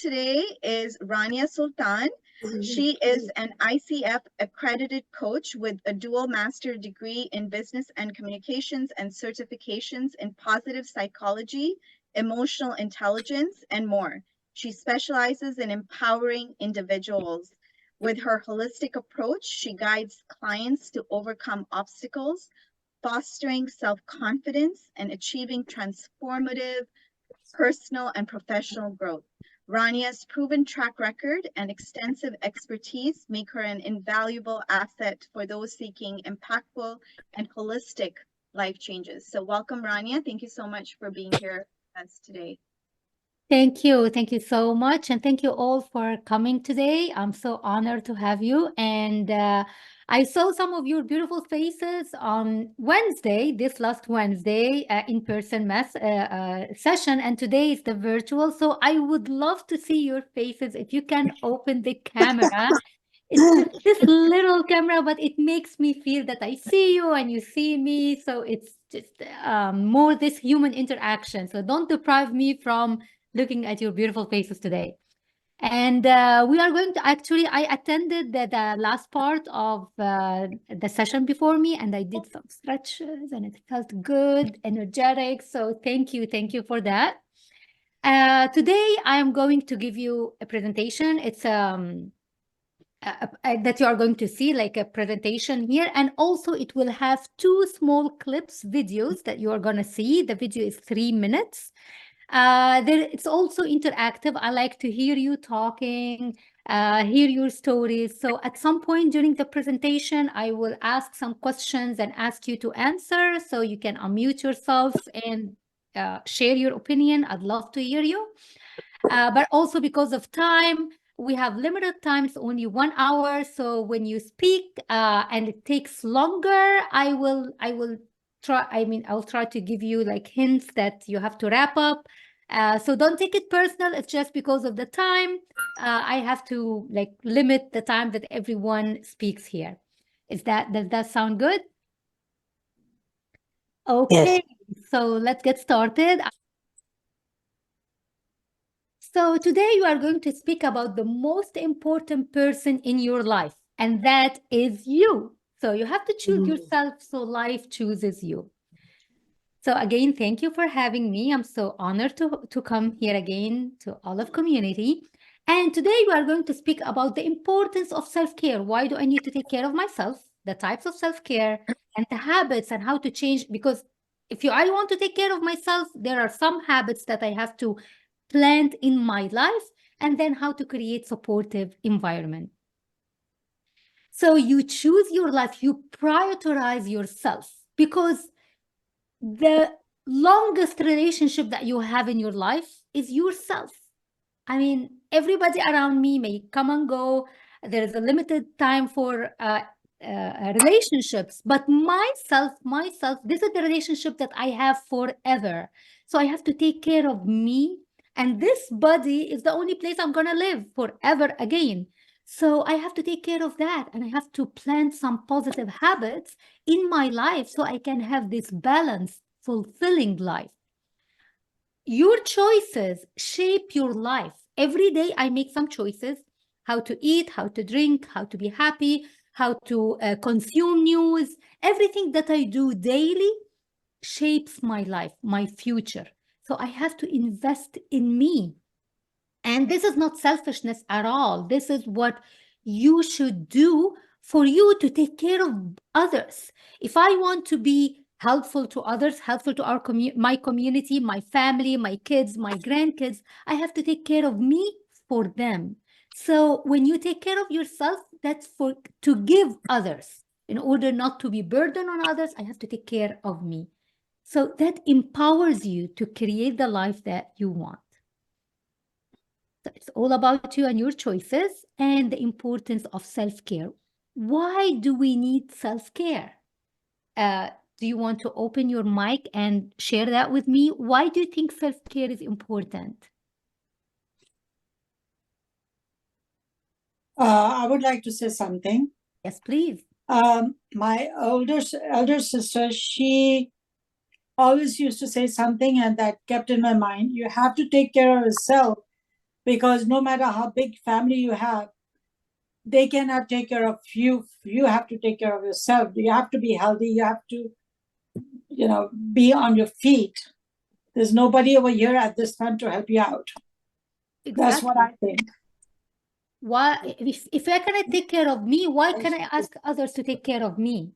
today is Rania Sultan. She is an ICF accredited coach with a dual master degree in business and communications and certifications in positive psychology, emotional intelligence, and more. She specializes in empowering individuals. With her holistic approach, she guides clients to overcome obstacles, fostering self-confidence, and achieving transformative personal and professional growth. Rania's proven track record and extensive expertise make her an invaluable asset for those seeking impactful and holistic life changes. So welcome, Rania. Thank you so much for being here with us today. Thank you. Thank you so much. And thank you all for coming today. I'm so honored to have you. And I saw some of your beautiful faces on Wednesday, this last Wednesday, in-person session. And today is the virtual. So I would love to see your faces. If you can open the camera. It's just this little camera, but it makes me feel that I see you and you see me. So it's just more this human interaction. So don't deprive me from looking at your beautiful faces today. And we are going to I attended the last part of the session before me, and I did some stretches and it felt good, energetic. So thank you for that. Today I am going to give you a presentation. It's that you are going to see like a presentation here, and also it will have two small clips, videos that you are going to see. The video is 3 minutes. It's also interactive. I like to hear you talking, hear your stories. So at some point during the presentation, I will ask some questions and ask you to answer. So you can unmute yourself and share your opinion. I'd love to hear you. But also because of time, we have limited time. It's only 1 hour. So when you speak and it takes longer, I'll try to give you like hints that you have to wrap up. So don't take it personal. It's just because of the time. I have to like limit the time that everyone speaks here. Does that sound good? Okay, yes. So let's get started. So today you are going to speak about the most important person in your life, and that is you. So you have to choose yourself, so life chooses you. So again, thank you for having me. I'm so honored to come here again to Olive community. And today we are going to speak about the importance of self-care. Why do I need to take care of myself? The types of self-care and the habits and how to change. Because if I want to take care of myself, there are some habits that I have to plant in my life, and then how to create supportive environment. So you choose your life, you prioritize yourself, because the longest relationship that you have in your life is yourself. I mean, everybody around me may come and go. There is a limited time for relationships, but myself, this is the relationship that I have forever. So I have to take care of me. And this body is the only place I'm going to live forever again. So I have to take care of that. And I have to plant some positive habits in my life so I can have this balanced, fulfilling life. Your choices shape your life. Every day I make some choices, how to eat, how to drink, how to be happy, how to consume news. Everything that I do daily shapes my life, my future. So I have to invest in me. And this is not selfishness at all. This is what you should do for you to take care of others. If I want to be helpful to others, helpful to my community, my family, my kids, my grandkids, I have to take care of me for them. So when you take care of yourself, that's to give others. In order not to be burdened on others, I have to take care of me. So that empowers you to create the life that you want. So it's all about you and your choices and the importance of self-care. Why do we need self-care? Do you want to open your mic and share that with me? Why do you think self-care is important? I would like to say something. Yes, please. My elder sister, she always used to say something, and that kept in my mind. You have to take care of yourself because no matter how big family you have, they cannot take care of you. You have to take care of yourself. You have to be healthy. You have to, be on your feet. There's nobody over here at this time to help you out. That's what I think. Why, if I cannot take care of me, why can I ask others to take care of me?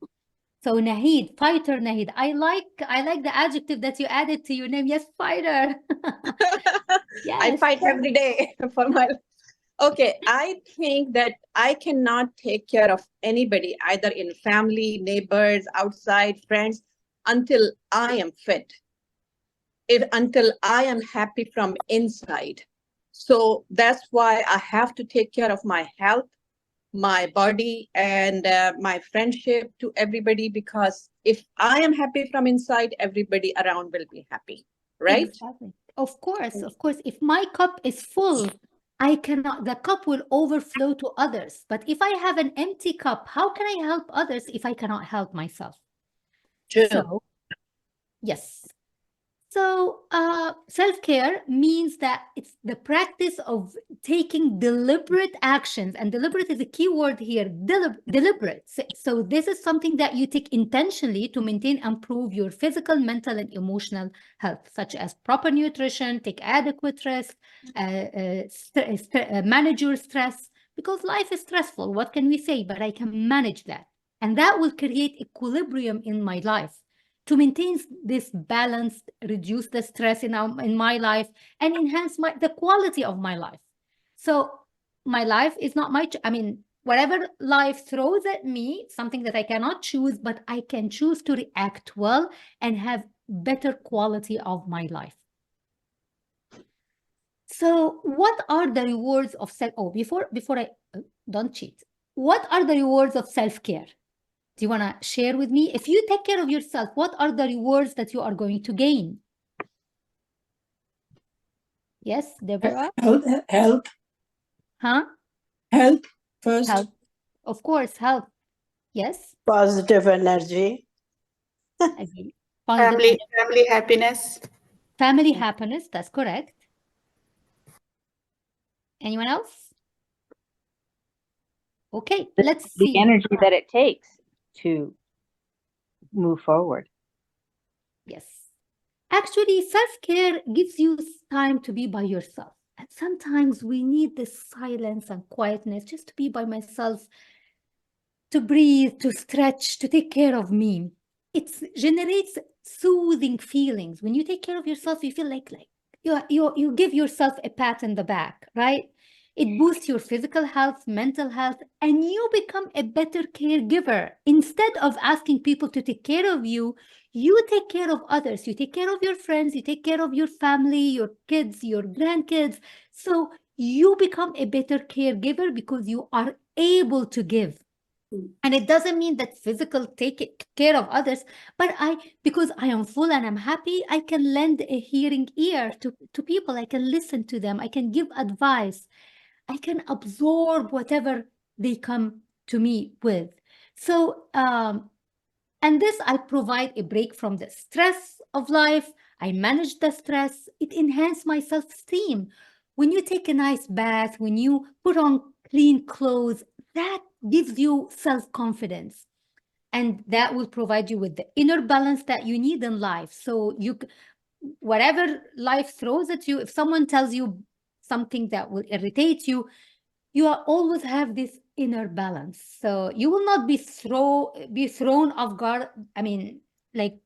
So Nahid, fighter Nahid. I like the adjective that you added to your name. Yes, fighter. Yes. I fight every day for my. Okay, I think that I cannot take care of anybody, either in family, neighbors, outside, friends, until I am fit. Until I am happy from inside. So that's why I have to take care of my health, my body, and my friendship to everybody, because if I am happy from inside, everybody around will be happy, right? Exactly. Of course. If my cup is full, the cup will overflow to others. But if I have an empty cup, how can I help others if I cannot help myself? True. So, yes. So, self-care means that it's the practice of taking deliberate actions, and deliberate is a key word here, deliberate. So this is something that you take intentionally to maintain and improve your physical, mental, and emotional health, such as proper nutrition, take adequate rest, manage your stress, because life is stressful. What can we say? But I can manage that. And that will create equilibrium in my life. To maintain this balance, reduce the stress in my life, and enhance the quality of my life. So my life is not whatever life throws at me, something that I cannot choose, but I can choose to react well and have better quality of my life. So what are the rewards of before I don't cheat. What are the rewards of self-care? Do you want to share with me? If you take care of yourself, what are the rewards that you are going to gain? Yes, Deborah? Health. Huh? Health first. Health. Of course, health. Yes? Positive energy. Again. Family happiness. Family happiness, that's correct. Anyone else? Okay, let's see. The energy that it takes to move forward. Yes. Actually, self-care gives you time to be by yourself. And sometimes we need this silence and quietness just to be by myself, to breathe, to stretch, to take care of me. It generates soothing feelings. When you take care of yourself, you feel like you give yourself a pat in the back, right? It boosts your physical health, mental health, and you become a better caregiver. Instead of asking people to take care of you, you take care of others. You take care of your friends, you take care of your family, your kids, your grandkids. So you become a better caregiver because you are able to give. And it doesn't mean that physical take care of others, but because I am full and I'm happy, I can lend a hearing ear to people. I can listen to them. I can give advice. I can absorb whatever they come to me with. So, and this, I provide a break from the stress of life. I manage the stress. It enhances my self-esteem. When you take a nice bath, when you put on clean clothes, that gives you self-confidence. And that will provide you with the inner balance that you need in life. So whatever life throws at you, if someone tells you something that will irritate you, you always have this inner balance. So you will not be thrown off guard. Like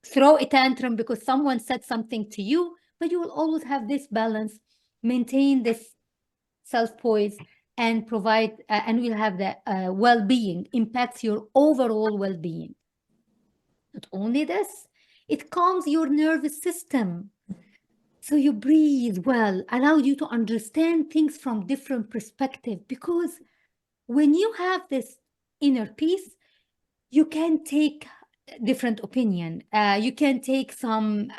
throw a tantrum because someone said something to you, but you will always have this balance, maintain this self-poise, and provide, and will have the well-being, impacts your overall well-being. Not only this, it calms your nervous system. So you breathe well, allow you to understand things from different perspectives, because when you have this inner peace, you can take different opinion. You can take some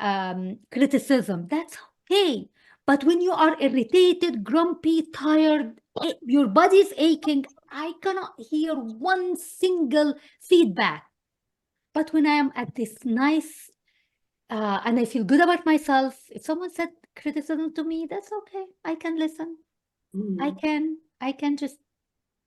criticism. That's okay. But when you are irritated, grumpy, tired, your body's aching, I cannot hear one single feedback. But when I am at this nice and I feel good about myself. If someone said criticism to me, that's okay. I can listen. I can just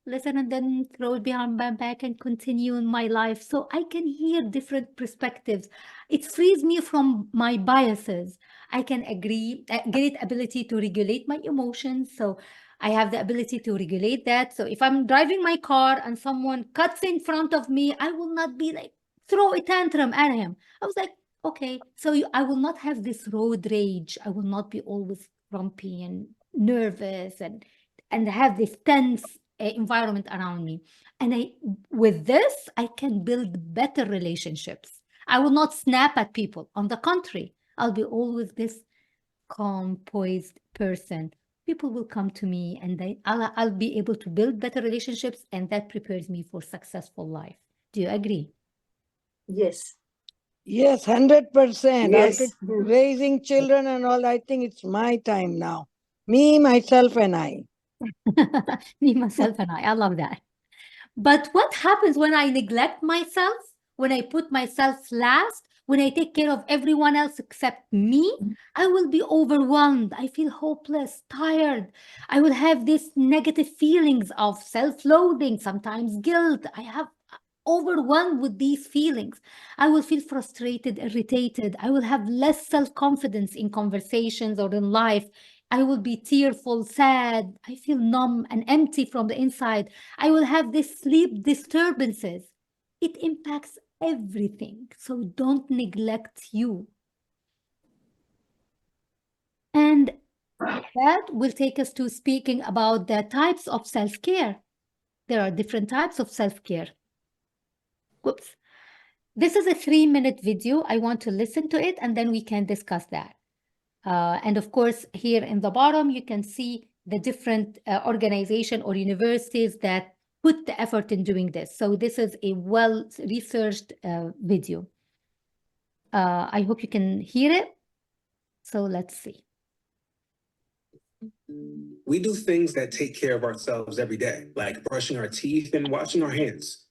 listen and then throw it behind my back and continue in my life. So I can hear different perspectives. It frees me from my biases. I can great ability to regulate my emotions. So I have the ability to regulate that. So if I'm driving my car and someone cuts in front of me, I will not be like, throw a tantrum at him. I was like, okay, so I will not have this road rage. I will not be always grumpy and nervous and have this tense environment around me. And with this, I can build better relationships. I will not snap at people. On the contrary, I'll be always this calm, poised person. People will come to me and I'll be able to build better relationships, and that prepares me for successful life. Do you agree? Yes. Yes, 100%. Yes. After raising children and all, I think it's my time now. Me, myself, and I. Me, myself, and I love that. But what happens when I neglect myself, when I put myself last, when I take care of everyone else except me? I will be overwhelmed. I feel hopeless, tired. I will have these negative feelings of self-loathing, sometimes guilt. I have overwhelmed with these feelings. I will feel frustrated, irritated. I will have less self-confidence in conversations or in life. I will be tearful, sad. I feel numb and empty from the inside. I will have these sleep disturbances. It impacts everything. So don't neglect you. And that will take us to speaking about the types of self-care. There are different types of self-care. Whoops. This is a 3-minute video. I want to listen to it and then we can discuss that. And of course, here in the bottom, you can see the different organization or universities that put the effort in doing this. So this is a well-researched video. I hope you can hear it. So let's see. We do things that take care of ourselves every day, like brushing our teeth and washing our hands.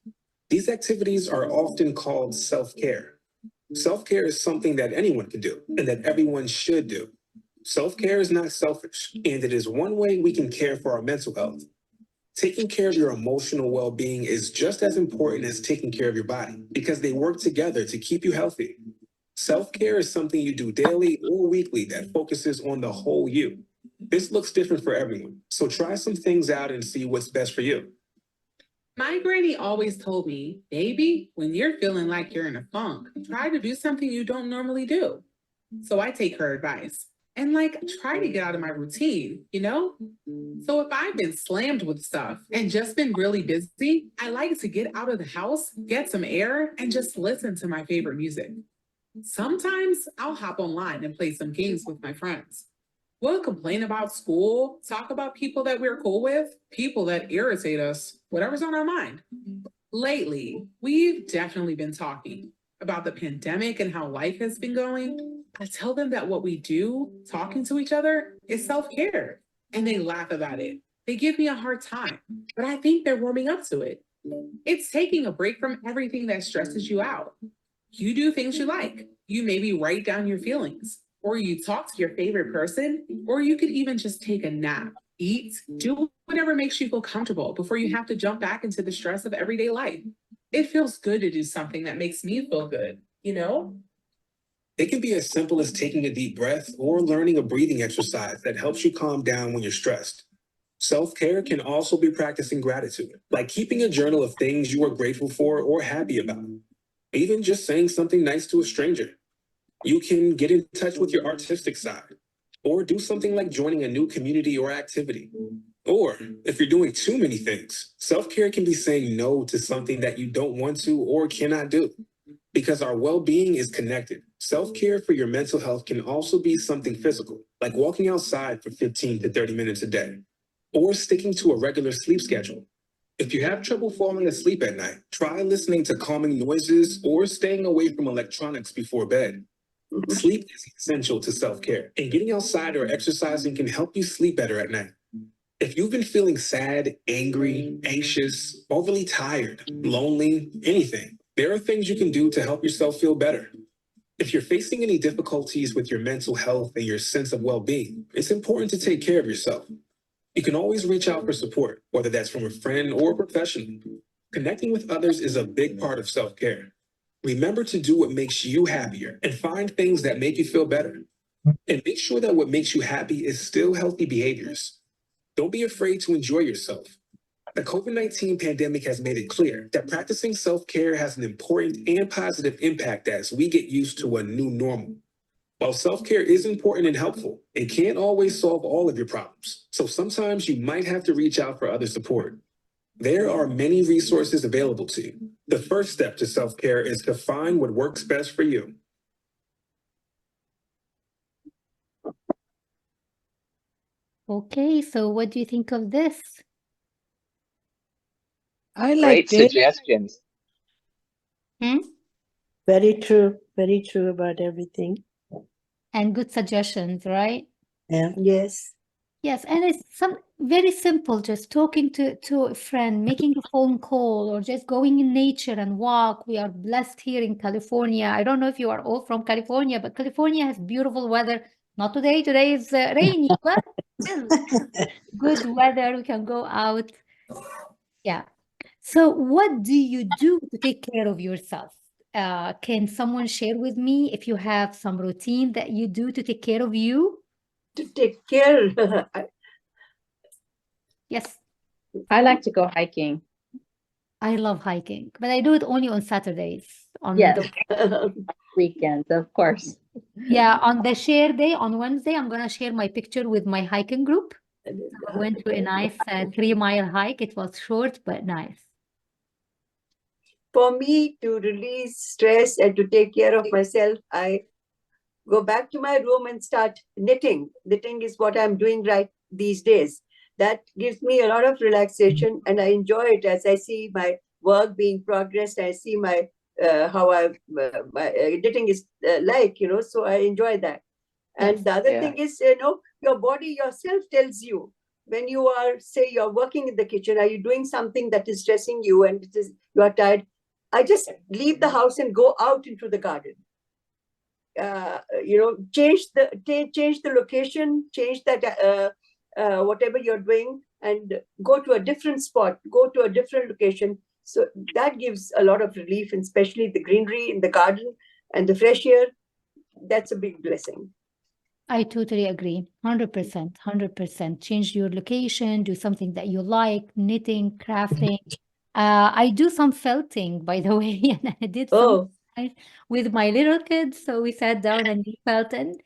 These activities are often called self-care. Self-care is something that anyone can do and that everyone should do. Self-care is not selfish, and it is one way we can care for our mental health. Taking care of your emotional well-being is just as important as taking care of your body because they work together to keep you healthy. Self-care is something you do daily or weekly that focuses on the whole you. This looks different for everyone, so try some things out and see what's best for you. My granny always told me, baby, when you're feeling like you're in a funk, try to do something you don't normally do. So I take her advice and try to get out of my routine, you know? So if I've been slammed with stuff and just been really busy, I like to get out of the house, get some air, and just listen to my favorite music. Sometimes I'll hop online and play some games with my friends. We'll complain about school, talk about people that we're cool with, people that irritate us, whatever's on our mind. Lately, we've definitely been talking about the pandemic and how life has been going. I tell them that what we do, talking to each other, is self-care. And they laugh about it. They give me a hard time, but I think they're warming up to it. It's taking a break from everything that stresses you out. You do things you like. You maybe write down your feelings, or you talk to your favorite person, or you could even just take a nap, eat, do whatever makes you feel comfortable before you have to jump back into the stress of everyday life. It feels good to do something that makes me feel good, you know? It can be as simple as taking a deep breath or learning a breathing exercise that helps you calm down when you're stressed. Self-care can also be practicing gratitude, like keeping a journal of things you are grateful for or happy about. Even just saying something nice to a stranger. You can get in touch with your artistic side, or do something like joining a new community or activity. Or if you're doing too many things, self-care can be saying no to something that you don't want to or cannot do. Because our well-being is connected. Self-care for your mental health can also be something physical, like walking outside for 15 to 30 minutes a day, or sticking to a regular sleep schedule. If you have trouble falling asleep at night, try listening to calming noises or staying away from electronics before bed. Sleep is essential to self-care, and getting outside or exercising can help you sleep better at night. If you've been feeling sad, angry, anxious, overly tired, lonely, anything, there are things you can do to help yourself feel better. If you're facing any difficulties with your mental health and your sense of well-being, it's important to take care of yourself. You can always reach out for support, whether that's from a friend or a professional. Connecting with others is a big part of self-care. Remember to do what makes you happier and find things that make you feel better. And make sure that what makes you happy is still healthy behaviors. Don't be afraid to enjoy yourself. The COVID-19 pandemic has made it clear that practicing self-care has an important and positive impact as we get used to a new normal. While self-care is important and helpful, it can't always solve all of your problems. So sometimes you might have to reach out for other support. There are many resources available to you. The first step to self-care is to find what works best for you. Okay, so what do you think of this? I Great liked it. suggestions. Very true about everything. And good suggestions, right? Yeah. Yes. Yes, and it's some very simple, just talking to a friend, making a phone call, or just going in nature and walk. We are blessed here in California. I don't know if you are all from California, but California has beautiful weather. Not today. Today is rainy, but still good weather. We can go out. Yeah. So what do you do to take care of yourself? Can someone share with me if you have some routine that you do to take care of you? To take care. Yes. I like to go hiking. I love hiking, but I do it only on Saturdays. On Yes. the Weekends, of course. yeah, on the share day on Wednesday, I'm gonna share my picture with my hiking group. I went to a nice 3-mile hike. It was short but nice. For me, to release stress and to take care of myself, I go back to my room and start knitting. Knitting is what I'm doing right these days. That gives me a lot of relaxation, and I enjoy it as I see my work being progressed. I see my how my knitting is so I enjoy that. And Yes. the other Yeah. thing is, your body yourself tells you when you are, say, you're working in the kitchen, are you doing something that is stressing you and you are tired? I just leave the house and go out into the garden. Change the location, change that whatever you're doing, and go to a different spot, go to a different location. So that gives a lot of relief, and especially the greenery in the garden and the fresh air. That's a big blessing. I totally agree. 100%, 100%. Change your location, do something that you like, knitting, crafting. I do some felting, by the way, and I did some with my little kids. So we sat down and we felt, and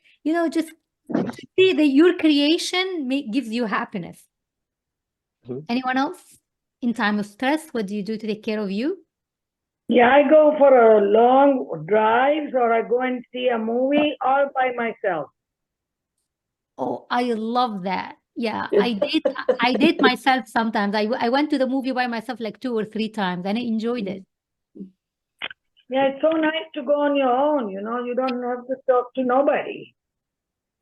just to see that your creation gives you happiness. Anyone else? In time of stress, what do you do to take care of you? Yeah, I go for a long drives, or I go and see a movie all by myself. Oh, I love that. Yeah, I did myself sometimes. I went to the movie by myself like 2 or 3 times, and I enjoyed it. Yeah, it's so nice to go on your own, you don't have to talk to nobody.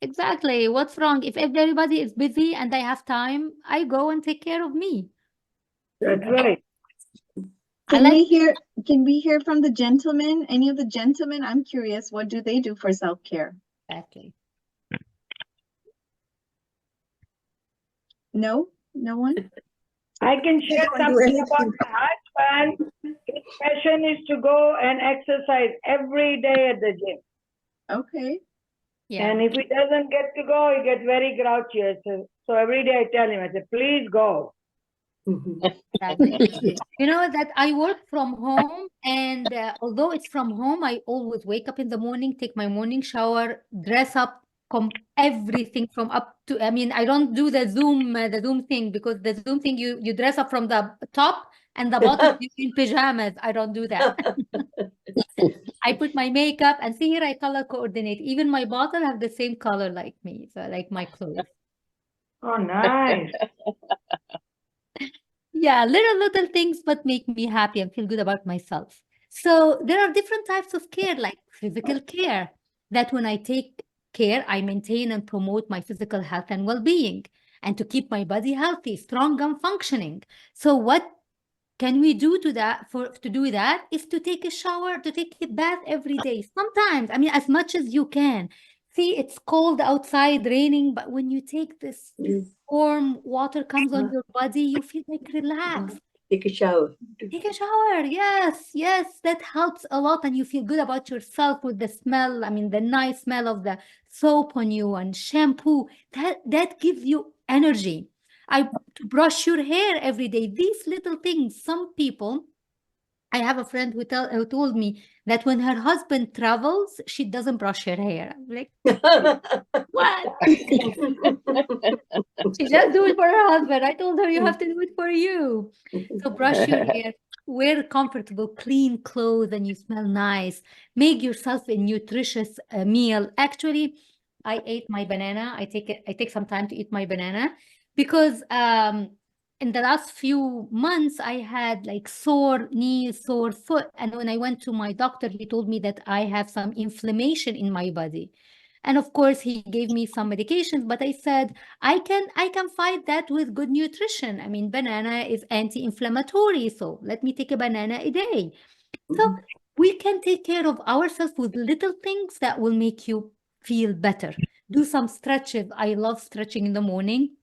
Exactly. What's wrong? If everybody is busy and I have time, I go and take care of me. That's right. Can we hear from the gentlemen? Any of the gentlemen? I'm curious, what do they do for self-care? Exactly. No one? I can share something about my husband. His passion is to go and exercise every day at the gym. Okay. Yeah. And if he doesn't get to go, he gets very grouchy. So every day I tell him, I say, please go. Exactly. You know that I work from home, and although it's from home, I always wake up in the morning, take my morning shower, dress up, everything from up to, I don't do the Zoom thing, because the Zoom thing, you dress up from the top and the bottom you're in pajamas. I don't do that. I put my makeup, and see here I color coordinate. Even my bottle have the same color like me, so like my clothes. Oh, nice. Yeah, little things, but make me happy and feel good about myself. So there are different types of care, like physical care, that when I take care, I maintain and promote my physical health and well-being, and to keep my body healthy, strong, and functioning. So what can we do to do that is to take a shower, to take a bath every day. Sometimes, I mean, as much as you can. See, it's cold outside, raining, but when you take this warm water comes on your body, you feel like relaxed. Take a shower. Take a shower. Yes, yes, that helps a lot, and you feel good about yourself with the smell. I mean, the nice smell of the soap on you and shampoo. That gives you energy. To brush your hair every day. These little things. Some people. I have a friend who told me that when her husband travels, she doesn't brush her hair. I'm like, what? She just do it for her husband. I told her you have to do it for you. So brush your hair, wear comfortable, clean clothes, and you smell nice. Make yourself a nutritious meal. Actually, I ate my banana. I take some time to eat my banana because in the last few months I had like sore knees, sore foot, and when I went to my doctor, he told me that I have some inflammation in my body. And of course, he gave me some medications, but I said, I can fight that with good nutrition. I mean, banana is anti-inflammatory, so let me take a banana a day. So we can take care of ourselves with little things that will make you feel better. Do some stretches. I love stretching in the morning.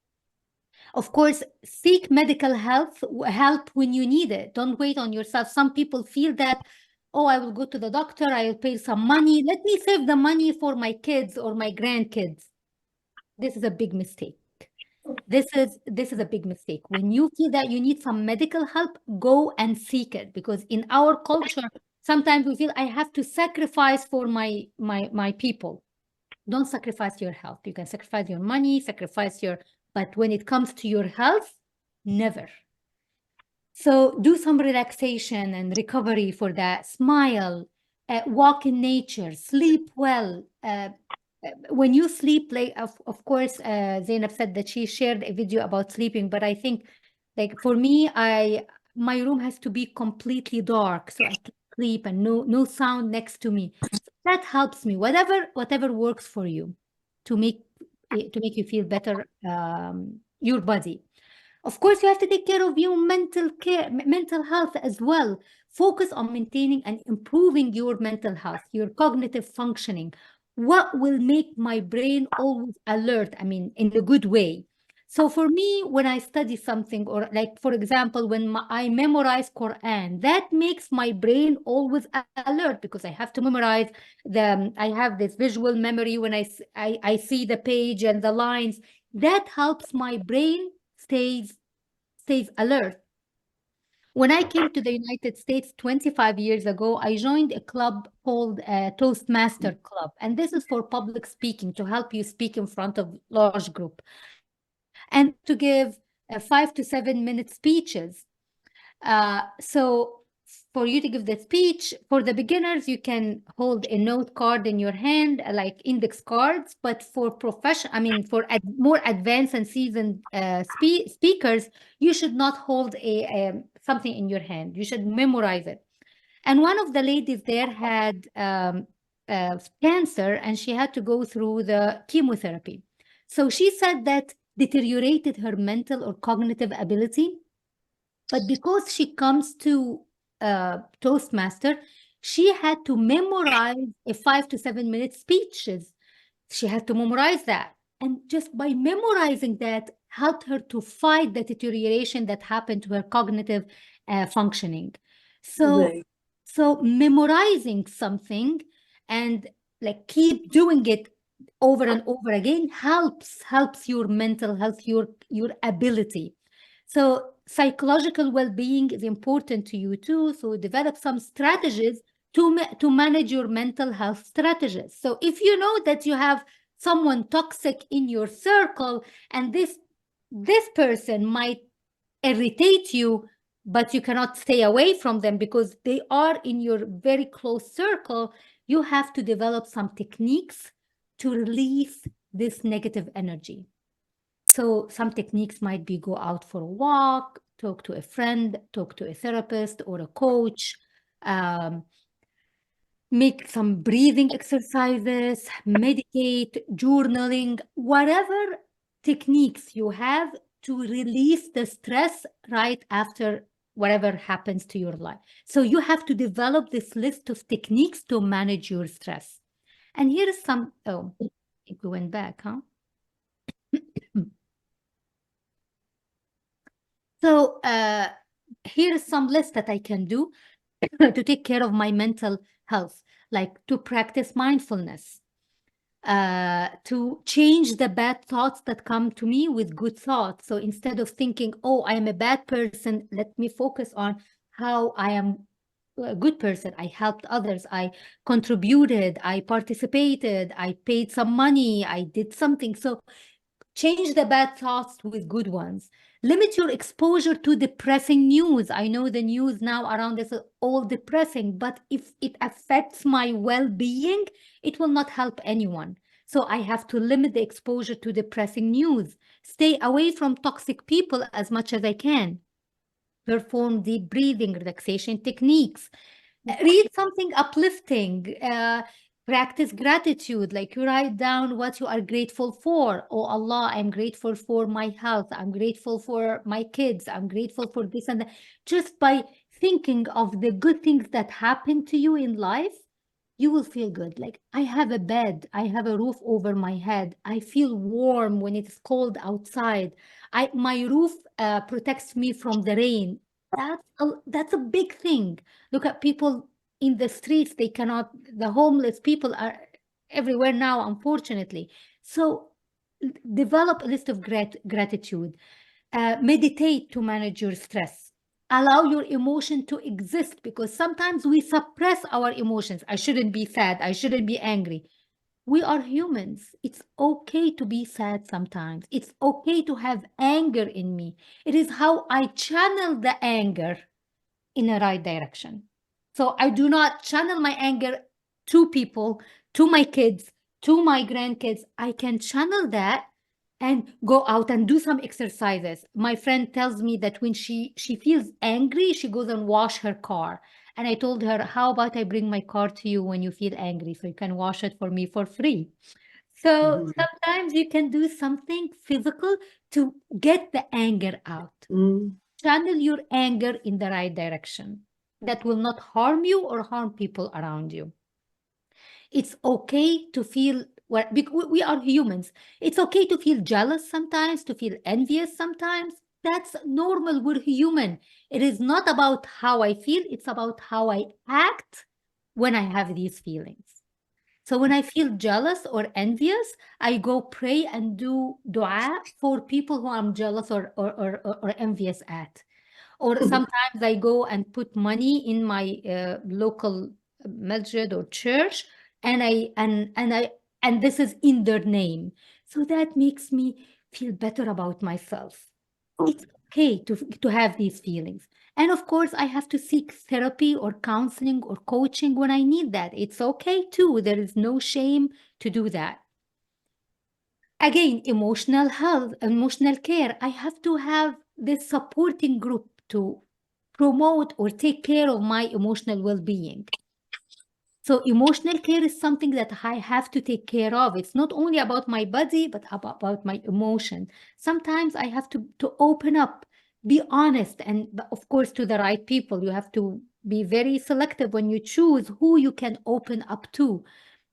Of course, seek medical help when you need it. Don't wait on yourself. Some people feel that, oh, I will go to the doctor, I'll pay some money. Let me save the money for my kids or my grandkids. This is a big mistake. This is a big mistake. When you feel that you need some medical help, go and seek it. Because in our culture, sometimes we feel I have to sacrifice for my people. Don't sacrifice your health. You can sacrifice your money, but when it comes to your health, never. So do some relaxation and recovery for that. Smile, walk in nature, sleep well. When you sleep, like of course, Zainab said that she shared a video about sleeping, but I think, like for me, my room has to be completely dark so I can sleep and no sound next to me. That helps me. Whatever works for you to make you feel better, your body. Of course, you have to take care of your mental health as well. Focus on maintaining and improving your mental health, your cognitive functioning. What will make my brain always alert? I mean, in a good way. So for me, when I study something, or like, for example, when I memorize Quran, that makes my brain always alert because I have to memorize I have this visual memory when I see the page and the lines. That helps my brain stays alert. When I came to the United States 25 years ago, I joined a club called Toastmaster Club. And this is for public speaking, to help you speak in front of large group. And to give 5 to 7 minute speeches. So for you to give the speech, for the beginners, you can hold a note card in your hand, like index cards. But for for more advanced and seasoned speakers, you should not hold something in your hand. You should memorize it. And one of the ladies there had cancer, and she had to go through the chemotherapy. So she said that deteriorated her mental or cognitive ability. But because she comes to Toastmaster, she had to memorize a 5 to 7 minute speeches. She had to memorize that. And just by memorizing that, helped her to fight the deterioration that happened to her cognitive functioning. So memorizing something and like keep doing it over and over again helps your mental health, your ability. So psychological well-being is important to you too. So develop some strategies to manage your mental health strategies. So if you know that you have someone toxic in your circle and this person might irritate you, but you cannot stay away from them because they are in your very close circle, you have to develop some techniques to release this negative energy. So some techniques might be go out for a walk, talk to a friend, talk to a therapist or a coach, make some breathing exercises, meditate, journaling, whatever techniques you have to release the stress right after whatever happens to your life. So you have to develop this list of techniques to manage your stress. And here is some, oh, I think we went back, huh? So here is some list that I can do to take care of my mental health, like to practice mindfulness, to change the bad thoughts that come to me with good thoughts. So instead of thinking, oh, I am a bad person, let me focus on how I am a good person. I helped others. I contributed. I participated. I paid some money. I did something. So change the bad thoughts with good ones. Limit your exposure to depressing news. I know the news now around us is all depressing, but if it affects my well-being, it will not help anyone. So I have to limit the exposure to depressing news. Stay away from toxic people as much as I can. Perform deep breathing, relaxation techniques. Read something uplifting. Practice gratitude, like you write down what you are grateful for. Oh Allah, I'm grateful for my health. I'm grateful for my kids. I'm grateful for this and that. Just by thinking of the good things that happen to you in life, you will feel good. Like, I have a bed, I have a roof over my head. I feel warm when it's cold outside. My roof protects me from the rain. That's a big thing. Look at people in the streets, they cannot, the homeless people are everywhere now, unfortunately. So develop a list of gratitude. Meditate to manage your stress. Allow your emotion to exist, because sometimes we suppress our emotions. I shouldn't be sad. I shouldn't be angry. We are humans. It's okay to be sad sometimes. It's okay to have anger in me. It is how I channel the anger in the right direction. So I do not channel my anger to people, to my kids, to my grandkids. I can channel that and go out and do some exercises. My friend tells me that when she feels angry, she goes and wash her car. And I told her, how about I bring my car to you when you feel angry so you can wash it for me for free. So sometimes you can do something physical to get the anger out. Channel your anger in the right direction that will not harm you or harm people around you. It's okay to feel, well, we are humans. It's okay to feel jealous sometimes, to feel envious sometimes. That's normal. We're human. It is not about how I feel. It's about how I act when I have these feelings. So when I feel jealous or envious, I go pray and do dua for people who I'm jealous or envious at. Or sometimes I go and put money in my local masjid or church, and this is in their name. So that makes me feel better about myself. It's okay to have these feelings. And of course, I have to seek therapy or counseling or coaching when I need that. It's okay too. There is no shame to do that. Again, emotional health, emotional care. I have to have this supporting group to promote or take care of my emotional well-being. So emotional care is something that I have to take care of. It's not only about my body, but about my emotion. Sometimes I have to open up, be honest, and of course to the right people. You have to be very selective when you choose who you can open up to.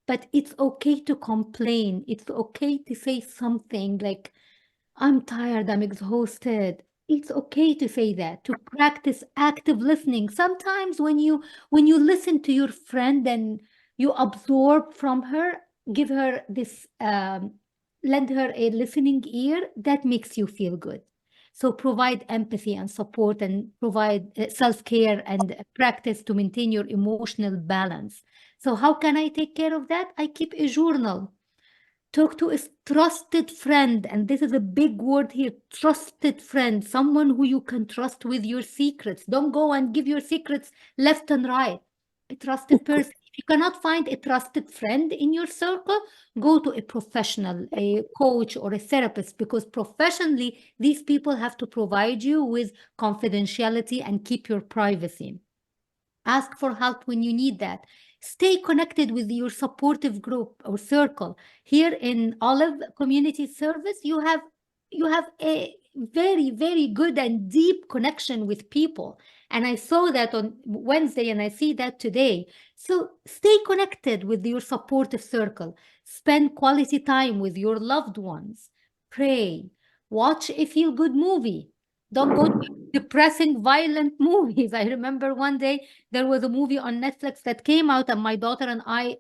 But it's okay to complain. It's okay to say something like, I'm tired, I'm exhausted. It's okay to say that, to practice active listening. Sometimes when you listen to your friend and you absorb from her, give her this, lend her a listening ear, that makes you feel good. So provide empathy and support, and provide self-care and practice to maintain your emotional balance. So how can I take care of that? I keep a journal. Talk to a trusted friend, and this is a big word here, trusted friend, someone who you can trust with your secrets. Don't go and give your secrets left and right. A trusted person. If you cannot find a trusted friend in your circle, go to a professional, a coach or a therapist, because professionally, these people have to provide you with confidentiality and keep your privacy. Ask for help when you need that. Stay connected with your supportive group or circle. Here in Olive Community Service, you have a very, very good and deep connection with people. And I saw that on Wednesday, and I see that today. So stay connected with your supportive circle. Spend quality time with your loved ones. Pray. Watch a feel-good movie. Don't go to depressing, violent movies. I remember one day there was a movie on Netflix that came out, and my daughter and I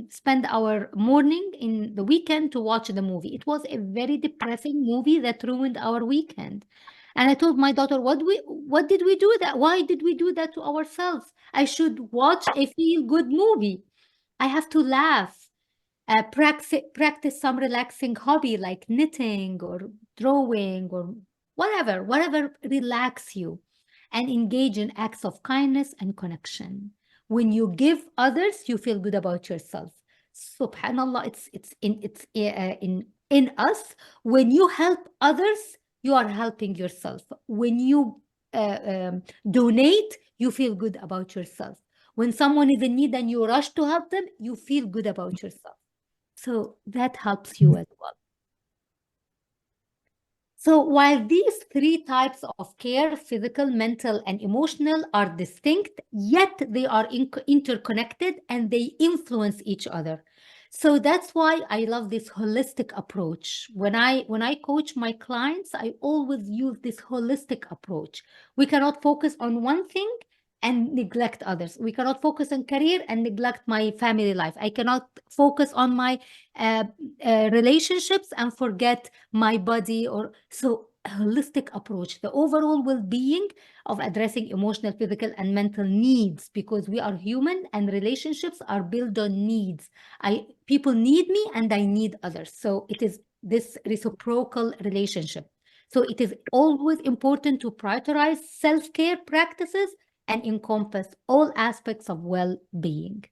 spent our morning in the weekend to watch the movie. It was a very depressing movie that ruined our weekend. And I told my daughter, what did we do that? Why did we do that to ourselves? I should watch a feel-good movie. I have to laugh. Practice some relaxing hobby like knitting or drawing or whatever relax you, and engage in acts of kindness and connection. When you give others, you feel good about yourself. Subhanallah, it's in us. When you help others, you are helping yourself. When you donate, you feel good about yourself. When someone is in need and you rush to help them, you feel good about yourself. So that helps you as well. So while these three types of care, physical, mental, and emotional, are distinct, yet they are interconnected and they influence each other. So that's why I love this holistic approach. When I coach my clients, I always use this holistic approach. We cannot focus on one thing and neglect others. We cannot focus on career and neglect my family life. I cannot focus on my relationships and forget my body. Or so a holistic approach, the overall well-being of addressing emotional, physical, and mental needs, because we are human and relationships are built on needs. People need me and I need others. So it is this reciprocal relationship. So it is always important to prioritize self-care practices and encompass all aspects of well-being.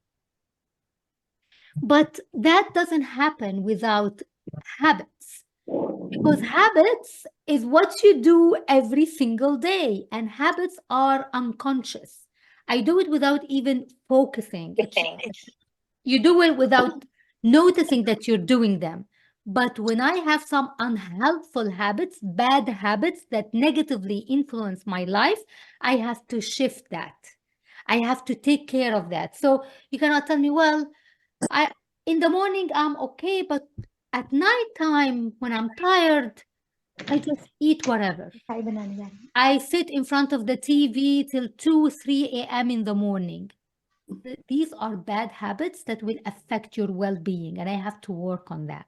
But that doesn't happen without habits, because habits is what you do every single day, and habits are unconscious. I do it without even focusing. You do it without noticing that you're doing them. But when I have some unhelpful habits, bad habits that negatively influence my life, I have to shift that. I have to take care of that. So you cannot tell me, well, in the morning I'm okay, but at night time when I'm tired, I just eat whatever. I sit in front of the TV till 2, 3 a.m. in the morning. These are bad habits that will affect your well-being, and I have to work on that.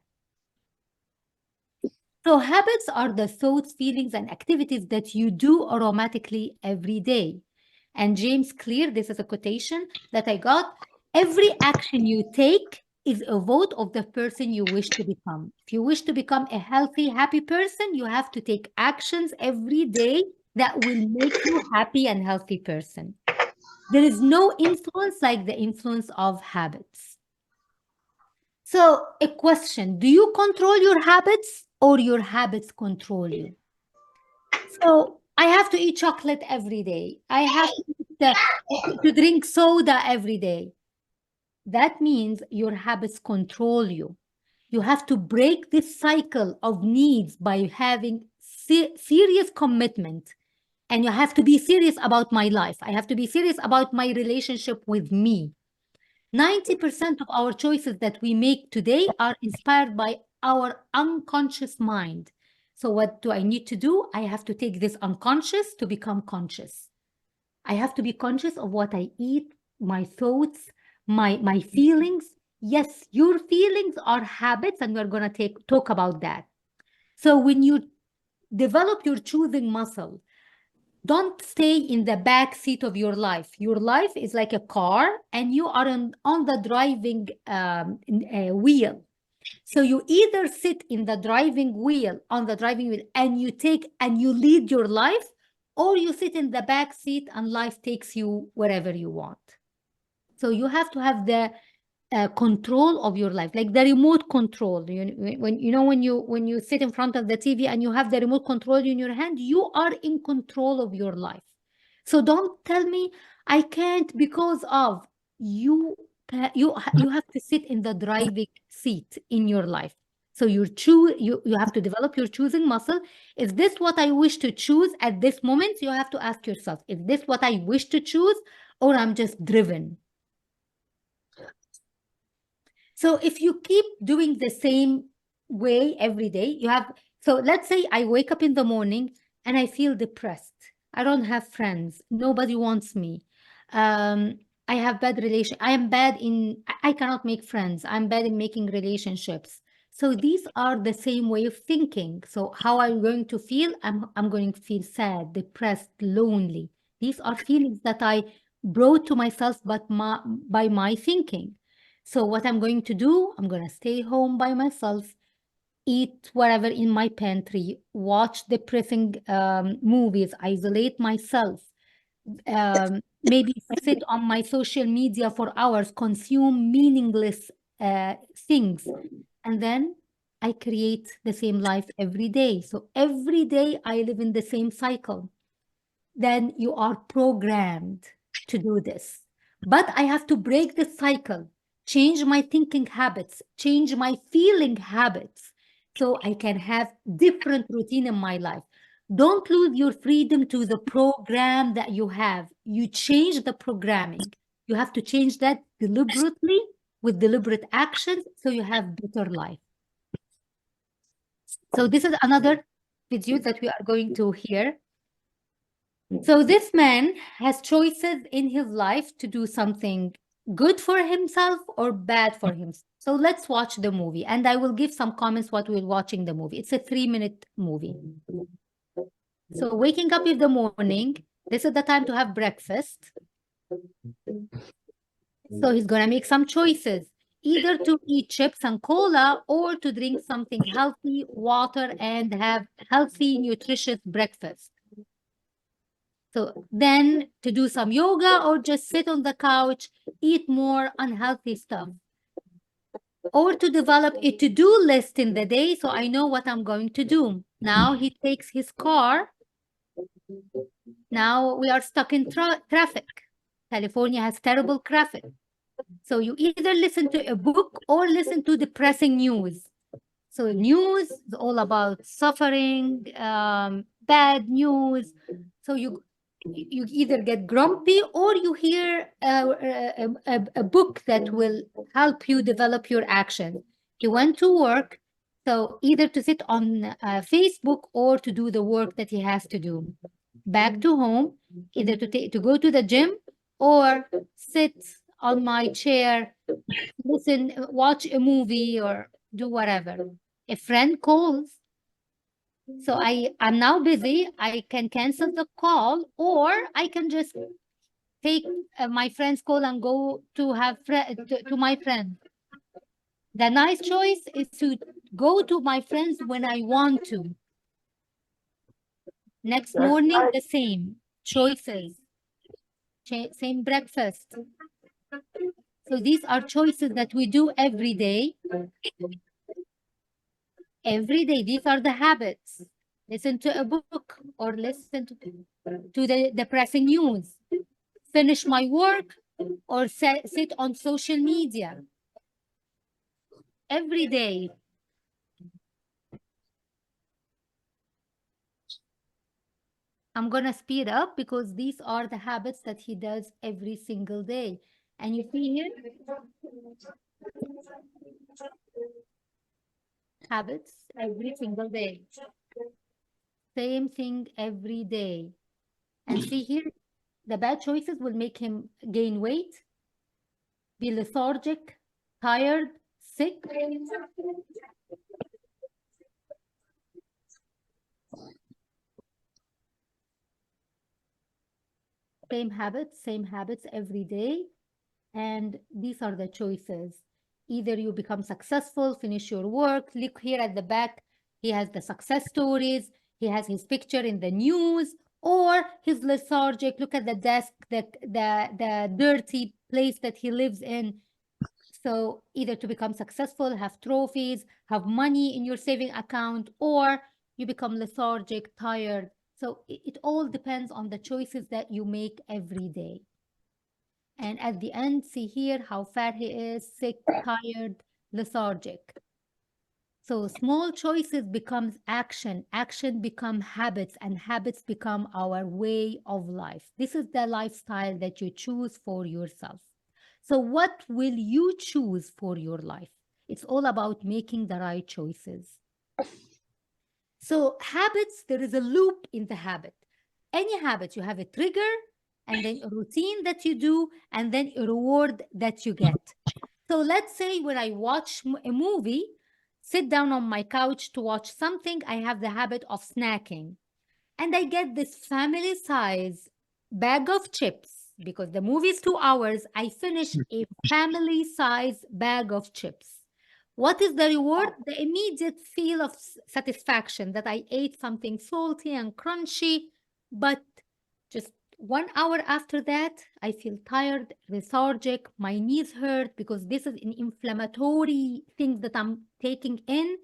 So habits are the thoughts, feelings, and activities that you do automatically every day. And James Clear, this is a quotation that I got, every action you take is a vote of the person you wish to become. If you wish to become a healthy, happy person, you have to take actions every day that will make you a happy and healthy person. There is no influence like the influence of habits. So a question, do you control your habits or your habits control you? So I have to eat chocolate every day. I have to drink soda every day. That means your habits control you. You have to break this cycle of needs by having serious commitment. And you have to be serious about my life. I have to be serious about my relationship with me. 90% of our choices that we make today are inspired by our unconscious mind. So what do I need to do? I have to take this unconscious to become conscious. I have to be conscious of what I eat, my thoughts, my feelings. Yes, your feelings are habits, and we're going to talk about that. So when you develop your choosing muscle, don't stay in the back seat of your life. Your life is like a car, and you are on the driving wheel. So you either sit in the driving wheel, and you lead your life, or you sit in the back seat and life takes you wherever you want. So you have to have the control of your life, like the remote control. When you sit in front of the TV and you have the remote control in your hand, you are in control of your life. So don't tell me I can't because of you. You have to sit in the driving seat in your life. So So you have to develop your choosing muscle. Is this what I wish to choose at this moment? You have to ask yourself, is this what I wish to choose, or I'm just driven? So if you keep doing the same way every day, so let's say I wake up in the morning and I feel depressed. I don't have friends. Nobody wants me. I have bad relation. I cannot make friends. I'm bad in making relationships. So these are the same way of thinking. So how are you going to feel? I'm going to feel sad, depressed, lonely. These are feelings that I brought to myself by my thinking. So what I'm going to do, I'm going to stay home by myself, eat whatever in my pantry, watch depressing movies, isolate myself, maybe sit on my social media for hours, consume meaningless things. And then I create the same life every day. So every day I live in the same cycle. Then you are programmed to do this. But I have to break the cycle, change my thinking habits, change my feeling habits, so I can have different routine in my life. Don't lose your freedom to the program that you have. You change the programming. You have to change that deliberately with deliberate actions so you have better life. So this is another video that we are going to hear. So this man has choices in his life to do something good for himself or bad for himself. So let's watch the movie, and I will give some comments while we're watching the movie. It's a 3-minute movie. So waking up in the morning, this is the time to have breakfast. So he's gonna make some choices, either to eat chips and cola or to drink something healthy, water, and have healthy, nutritious breakfast. So then to do some yoga or just sit on the couch, eat more unhealthy stuff. Or to develop a to-do list in the day so I know what I'm going to do. Now he takes his car. Now we are stuck in traffic. California has terrible traffic. So you either listen to a book or listen to depressing news. So news is all about suffering, bad news. So you either get grumpy or you hear a book that will help you develop your action. He went to work, so either to sit on Facebook or to do the work that he has to do. Back to home, either to go to the gym or sit on my chair, listen, watch a movie or do whatever. A friend calls. So I'm now busy. I can cancel the call, or I can just take my friend's call and go to have to my friend. The nice choice is to go to my friends when I want to. Next morning, the same choices, same breakfast. So these are choices that we do every day. Every day, these are the habits. Listen to a book or listen to the depressing news. Finish my work or sit on social media. Every day. I'm going to speed up because these are the habits that he does every single day. And you see here, habits every single day. Same thing every day. And see here, the bad choices will make him gain weight, be lethargic, tired, sick. Same habits every day. And these are the choices. Either you become successful, finish your work. Look here at the back. He has the success stories. He has his picture in the news, or he's lethargic. Look at the desk, the dirty place that he lives in. So either to become successful, have trophies, have money in your saving account, or you become lethargic, tired. So it all depends on the choices that you make every day. And at the end, see here how fat he is, sick, tired, lethargic. So small choices becomes action, action become habits, and habits become our way of life. This is the lifestyle that you choose for yourself. So what will you choose for your life? It's all about making the right choices. So habits, there is a loop in the habit. Any habit, you have a trigger and then a routine that you do and then a reward that you get. So let's say when I watch a movie, sit down on my couch to watch something, I have the habit of snacking. And I get this family size bag of chips because the movie is 2 hours. I finish a family size bag of chips. What is the reward? The immediate feel of satisfaction that I ate something salty and crunchy, but just 1 hour after that, I feel tired, lethargic, my knees hurt because this is an inflammatory thing that I'm taking in.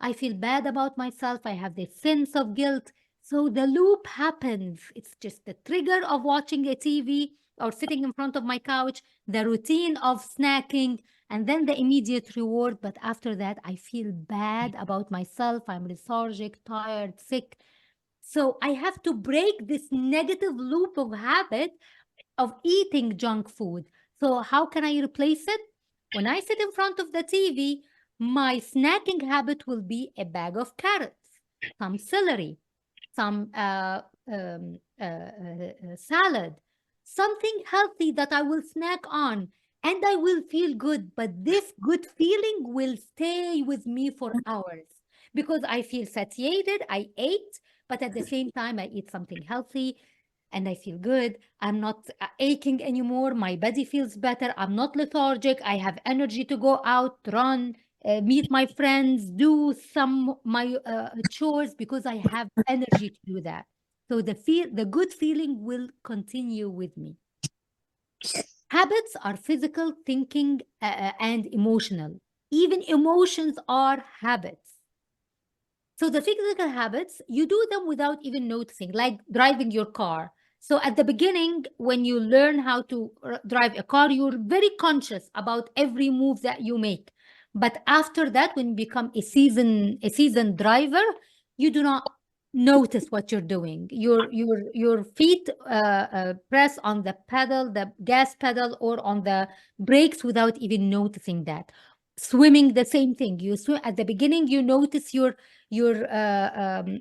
I feel bad about myself. I have this sense of guilt. So the loop happens. It's just the trigger of watching a TV or sitting in front of my couch, the routine of snacking, and then the immediate reward. But after that, I feel bad about myself. I'm lethargic, tired, sick. So I have to break this negative loop of habit of eating junk food. So how can I replace it? When I sit in front of the TV, my snacking habit will be a bag of carrots, some celery, some salad, something healthy that I will snack on, and I will feel good. But this good feeling will stay with me for hours because I feel satiated. I ate, but at the same time, I eat something healthy and I feel good. I'm not aching anymore. My body feels better. I'm not lethargic. I have energy to go out, run, meet my friends, do some my chores because I have energy to do that. So the good feeling will continue with me. Habits are physical, thinking, and emotional. Even emotions are habits. So the physical habits, you do them without even noticing, like driving your car. So at the beginning, when you learn how to drive a car, you're very conscious about every move that you make. But after that, when you become a seasoned driver, you do not notice what you're doing. Your feet press on the pedal, the gas pedal, or on the brakes without even noticing that. Swimming, the same thing. You swim at the beginning, you notice your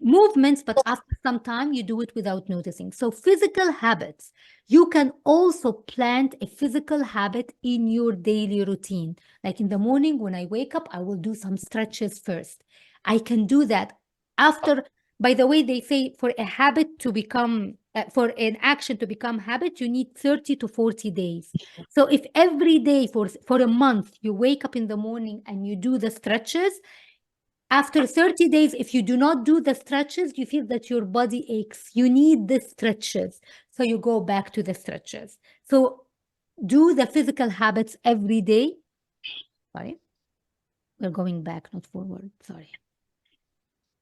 movements, but after some time you do it without noticing. So physical habits, you can also plant a physical habit in your daily routine. Like in the morning when I wake up, I will do some stretches first. I can do that after. By the way, they say for a habit to become for an action to become habit, you need 30 to 40 days. So if every day for a month you wake up in the morning and you do the stretches, after 30 days, if you do not do the stretches, you feel that your body aches. You need the stretches. So you go back to the stretches. So do the physical habits every day. Sorry. We're going back, not forward. Sorry.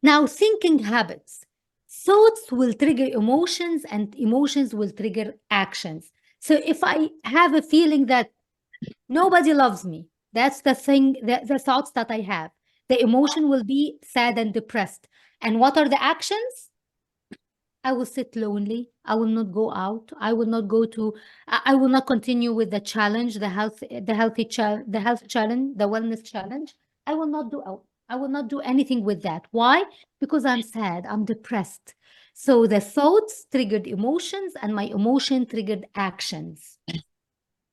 Now, thinking habits. Thoughts will trigger emotions and emotions will trigger actions. So if I have a feeling that nobody loves me, that's the thing, the thoughts that I have. The emotion will be sad and depressed. And what are the actions? I will sit lonely. I will not go out. I will not go to, I will not continue with the challenge, the health challenge, the wellness challenge. I will not do anything with that. Why? Because I'm sad, I'm depressed. So the thoughts triggered emotions and my emotion triggered actions.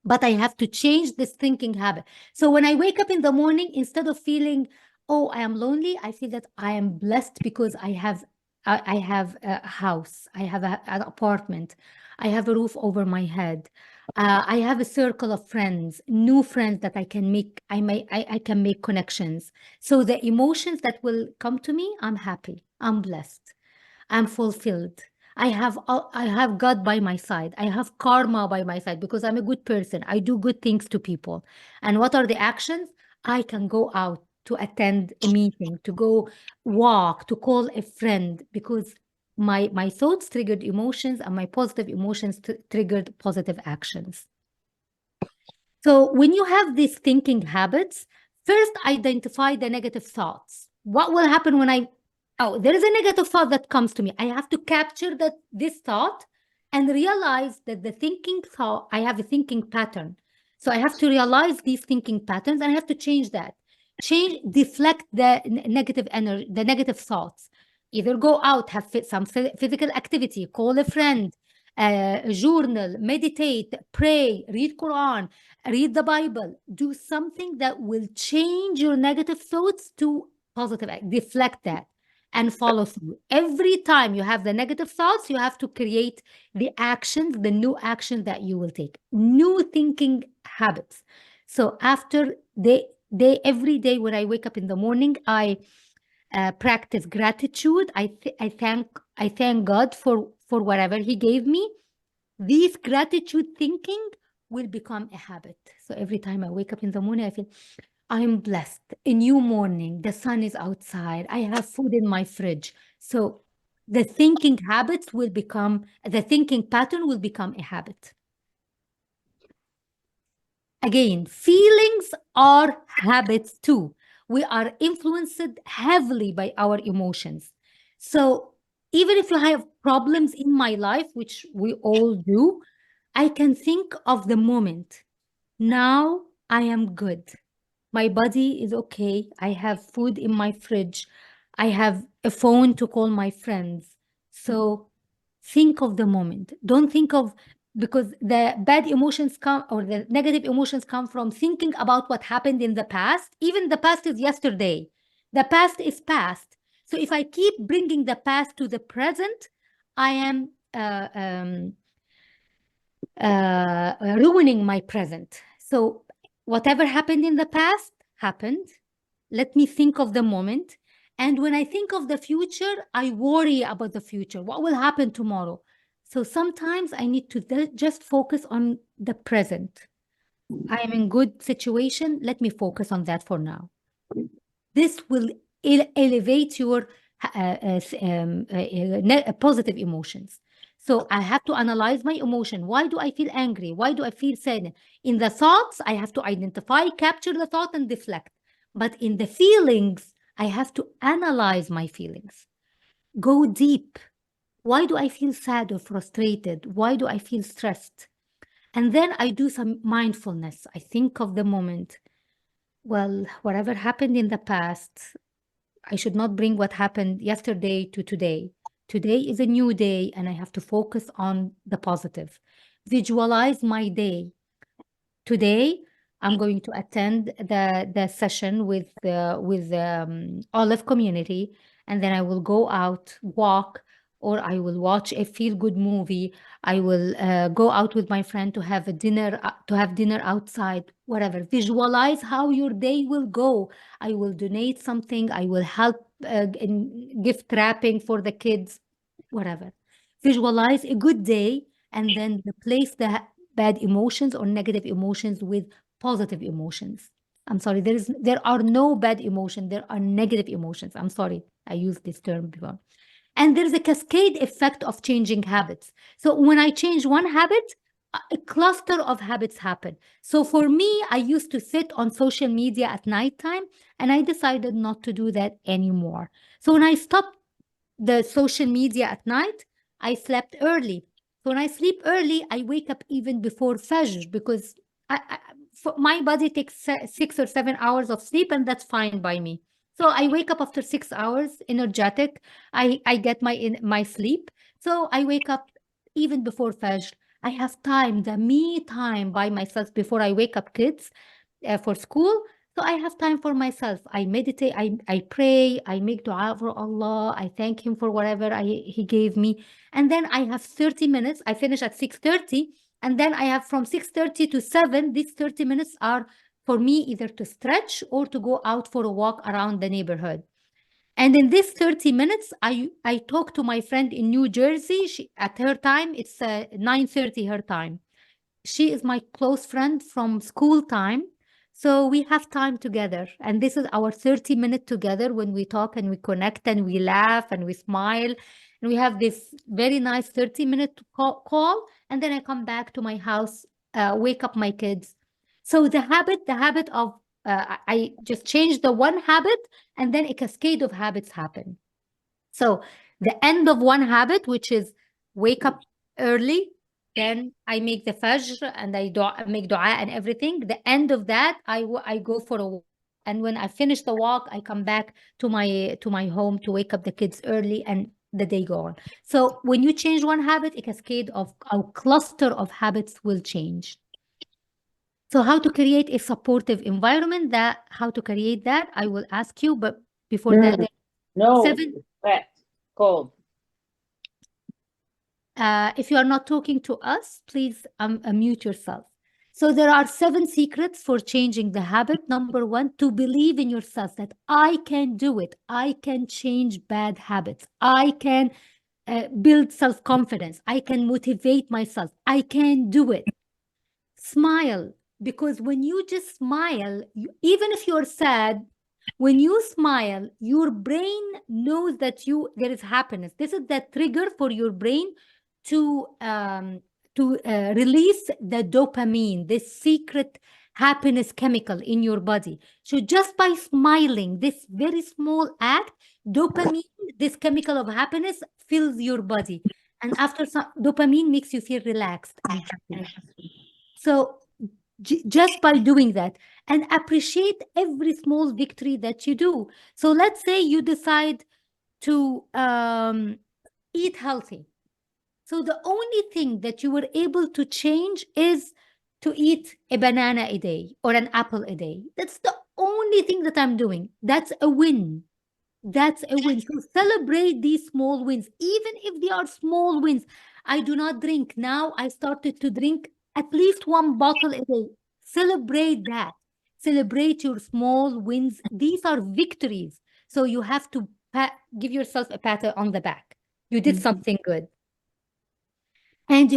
But I have to change this thinking habit. So when I wake up in the morning, instead of feeling, oh, I am lonely, I feel that I am blessed because I have a house, I have an apartment, I have a roof over my head, I have a circle of friends, new friends that I can make. I can make connections. So the emotions that will come to me, I'm happy, I'm blessed, I'm fulfilled. I have God by my side. I have karma by my side because I'm a good person. I do good things to people. And what are the actions? I can go out to attend a meeting, to go walk, to call a friend because my thoughts triggered emotions and my positive emotions triggered positive actions. So when you have these thinking habits, First, identify the negative thoughts. What will happen when there is a negative thought that comes to me. I have to capture this thought and realize that the thinking thought, I have a thinking pattern. So I have to realize these thinking patterns and I have to change that. Deflect the negative energy, the negative thoughts. Either go out, have some physical activity, call a friend, journal, meditate, pray, read Quran, read the Bible, do something that will change your negative thoughts to positive, deflect that and follow through. Every time you have the negative thoughts, you have to create the actions, the new action that you will take, new thinking habits. So after every day when I wake up in the morning, I practice gratitude. I thank God for whatever He gave me. This gratitude thinking will become a habit. So every time I wake up in the morning, I feel I'm blessed. A new morning, the sun is outside, I have food in my fridge. So the thinking pattern will become a habit. Again, feelings are habits too. We are influenced heavily by our emotions. So even if you have problems in my life, which we all do, I can think of the moment. Now I am good. My body is okay. I have food in my fridge. I have a phone to call my friends. So think of the moment. Don't think of, because the bad emotions come, or the negative emotions come from thinking about what happened in the past. Even the past is yesterday. The past is past. So if I keep bringing the past to the present, I am ruining my present. So whatever happened in the past happened. Let me think of the moment. And when I think of the future, I worry about the future. What will happen tomorrow? So sometimes I need to just focus on the present. I am in good situation. Let me focus on that for now. This will elevate your positive emotions. So I have to analyze my emotion. Why do I feel angry? Why do I feel sad? In the thoughts, I have to identify, capture the thought and deflect. But in the feelings, I have to analyze my feelings. Go deep. Why do I feel sad or frustrated? Why do I feel stressed? And then I do some mindfulness. I think of the moment. Well, whatever happened in the past, I should not bring what happened yesterday to today. Today is a new day and I have to focus on the positive. Visualize my day. Today, I'm going to attend the session with Olive community, and then I will go out, walk, or I will watch a feel-good movie. I will go out with my friend to have dinner outside, whatever. Visualize how your day will go. I will donate something. I will help in gift wrapping for the kids, whatever. Visualize a good day and then replace the bad emotions or negative emotions with positive emotions. I'm sorry, there are no bad emotions, there are negative emotions. I'm sorry, I used this term before. And there's a cascade effect of changing habits. So when I change one habit, a cluster of habits happen. So for me, I used to sit on social media at nighttime, and I decided not to do that anymore. So when I stopped the social media at night, I slept early. So when I sleep early, I wake up even before Fajr, because my body takes 6 or 7 hours of sleep, and that's fine by me. So I wake up after 6 hours, energetic. I get my sleep. So I wake up even before Fajr. I have time, the me time by myself before I wake up kids for school. So I have time for myself. I meditate, I pray, I make dua for Allah. I thank Him for whatever He gave me. And then I have 30 minutes. I finish at 6:30. And then I have from 6:30 to 7. These 30 minutes are for me either to stretch or to go out for a walk around the neighborhood. And in this 30 minutes, I talk to my friend in New Jersey. At her time, it's 9:30 her time. She is my close friend from school time. So we have time together. And this is our 30-minute together when we talk and we connect and we laugh and we smile. And we have this very nice 30-minute call. And then I come back to my house, wake up my kids. So the habit of I just change the one habit, and then a cascade of habits happen. So the end of one habit, which is wake up early, then I make the fajr and I make dua and everything. The end of that, I go for a walk. And when I finish the walk, I come back to my home to wake up the kids early, and the day go on. So when you change one habit, a cascade of a cluster of habits will change. So how to create a supportive environment, how to create that, I will ask you, but before that, No, 7. wet, cold. If you are not talking to us, please unmute yourself. So there are 7 secrets for changing the habit. Number 1, to believe in yourself that I can do it. I can change bad habits. I can build self-confidence. I can motivate myself. I can do it. Smile, because when you just smile, even if you're sad, when you smile, your brain knows that there is happiness. This is the trigger for your brain to release the dopamine, this secret happiness chemical in your body. So just by smiling, this very small act, dopamine, this chemical of happiness, fills your body. And after dopamine makes you feel relaxed and happy. So just by doing that, and appreciate every small victory that you do. So let's say you decide to eat healthy. So the only thing that you were able to change is to eat a banana a day or an apple a day. That's the only thing that I'm doing. That's a win. That's a win. So celebrate these small wins, even if they are small wins. I do not drink. Now I started to drink at least 1 bottle a day. Celebrate that. Celebrate your small wins. These are victories. So you have to give yourself a pat on the back. You did something good. And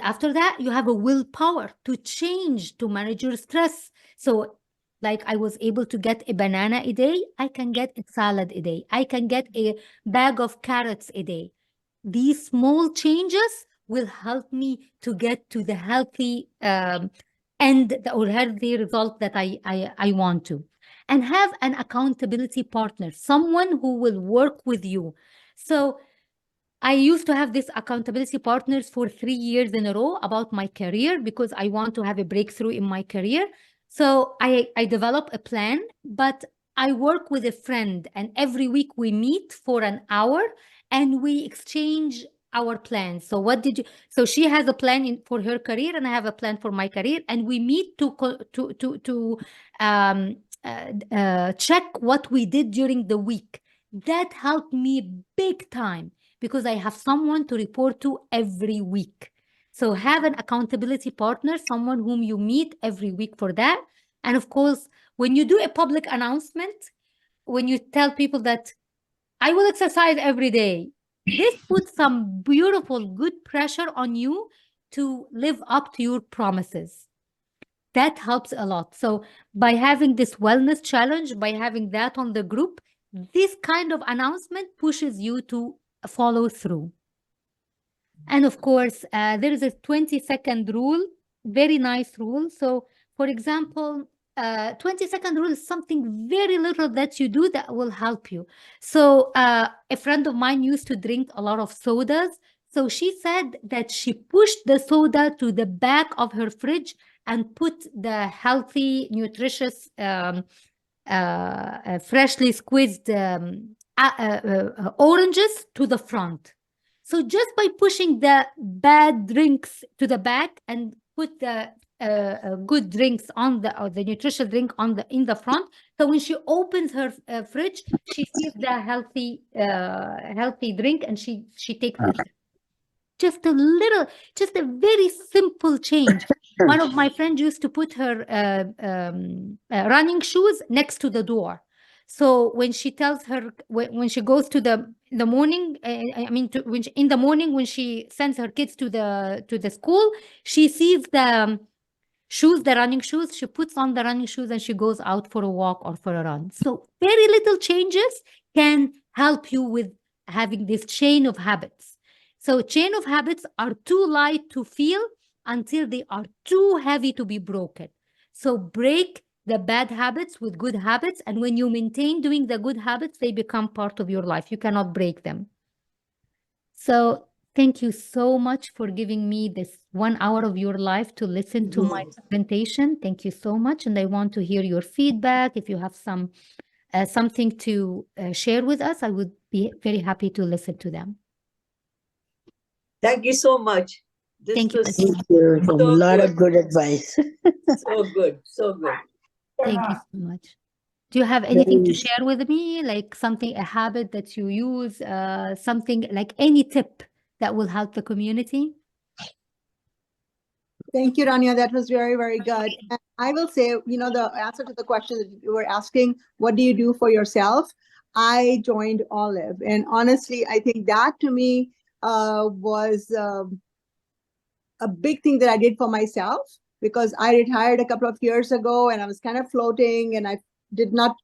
after that, you have a willpower to change, to manage your stress. So like I was able to get a banana a day, I can get a salad a day. I can get a bag of carrots a day. These small changes will help me to get to the healthy end or healthy result that I want to. And have an accountability partner, someone who will work with you. So I used to have this accountability partners for 3 years in a row about my career because I want to have a breakthrough in my career. So I develop a plan, but I work with a friend, and every week we meet for an hour and we exchange our plans. So so she has a plan for her career and I have a plan for my career, and we meet to check what we did during the week. That helped me big time, because I have someone to report to every week. So have an accountability partner, someone whom you meet every week for that. And of course, when you do a public announcement, when you tell people that I will exercise every day, this puts some beautiful, good pressure on you to live up to your promises. That helps a lot. So by having this wellness challenge, by having that on the group, this kind of announcement pushes you to follow through. And of course, there is a 20-second rule, very nice rule. So for example, 20-second rule is something very little that you do that will help you. So a friend of mine used to drink a lot of sodas. So she said that she pushed the soda to the back of her fridge and put the healthy, nutritious, freshly squeezed oranges to the front. So just by pushing the bad drinks to the back and put the good drinks on the nutritional drink in the front, so when she opens her fridge, she sees the healthy drink and she takes it. Just a very simple change. One of my friends used to put her running shoes next to the door. So when she tells her, when she goes to the morning, in the morning when she sends her kids to the school, she sees the shoes, the running shoes. She puts on the running shoes and she goes out for a walk or for a run. So very little changes can help you with having this chain of habits. So chain of habits are too light to feel until they are too heavy to be broken. So break the bad habits with good habits. And when you maintain doing the good habits, they become part of your life. You cannot break them. So thank you so much for giving me this 1 hour of your life to listen to my presentation. Thank you so much. And I want to hear your feedback. If you have something to share with us, I would be very happy to listen to them. Thank you so much. This Thank you. was Thank you. A so lot good. of good advice. So good. So good. Thank you so much. Do you have anything to Very- share with me? Like something, a habit that you use, something like any tip that will help the community? Thank you, Rania. That was very, very good. And I will say, the answer to the question that you were asking, what do you do for yourself? I joined Olive. And honestly, I think that to me was a big thing that I did for myself, because I retired a couple of years ago and I was kind of floating and I did not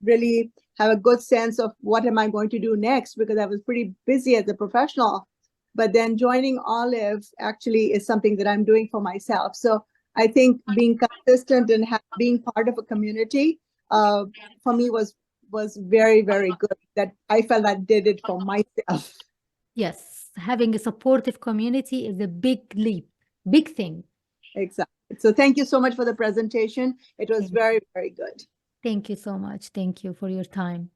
really have a good sense of what am I going to do next, because I was pretty busy as a professional. But then joining Olive actually is something that I'm doing for myself. So I think being consistent and being part of a community for me was very, very good. That I felt I did it for myself. Yes, having a supportive community is a big leap, big thing. Exactly. So thank you so much for the presentation. It was very, very good. Thank you so much. Thank you for your time.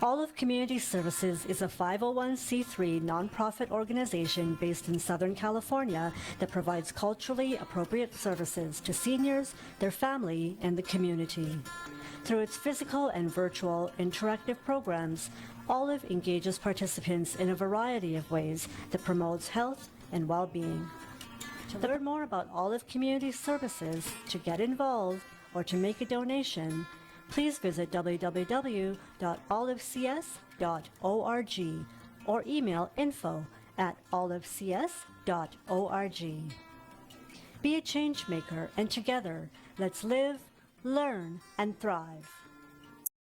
Olive Community Services is a 501c3 nonprofit organization based in Southern California that provides culturally appropriate services to seniors, their family, and the community. Through its physical and virtual interactive programs, Olive engages participants in a variety of ways that promotes health and well-being. To learn more about Olive Community Services, to get involved, or to make a donation, please visit www.olivecs.org or email info@olivecs.org. Be a change maker, and together, let's live, learn, and thrive.